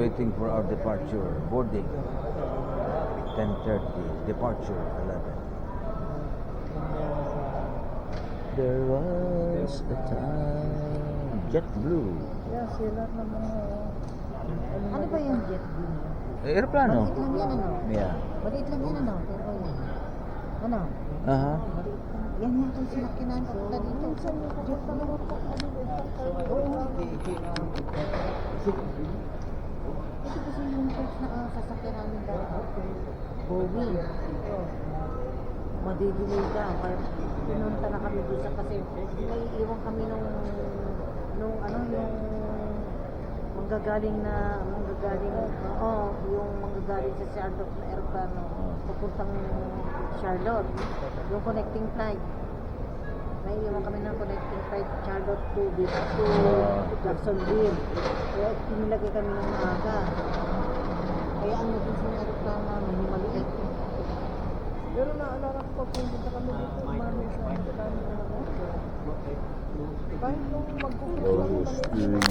waiting for our departure. Boarding 10:30. Departure 11. There was a time. JetBlue. Yeah, sila na mga... Ano ba yung jet din? Aeroplano. Maliit lang yan, ano? Yeah. Maliit lang yan, ano? Pero yan. Ano? Aha. Yan yung kung sinakyanan papunta dito. Jet pa naman po. Ito kasi yung first na sasakyan namin dati. Bowie. Madidelay ka. Kaya pinunta na kami doon sa kasi may iwan kami nung manggagaling yung manggagaling sa Charlotte na aeroplano papuntang Charlotte, yung connecting flight. May iwan kami ng connecting flight Charlotte to Jacksonville, kaya pinilagay kami ng maaga, kaya ang naging sa aeroplano namin yung maliit. Pero naalala ko pag pumunta kami dito, mami sa aeroplano talaga. Kahit nung magpupunta kami maliit.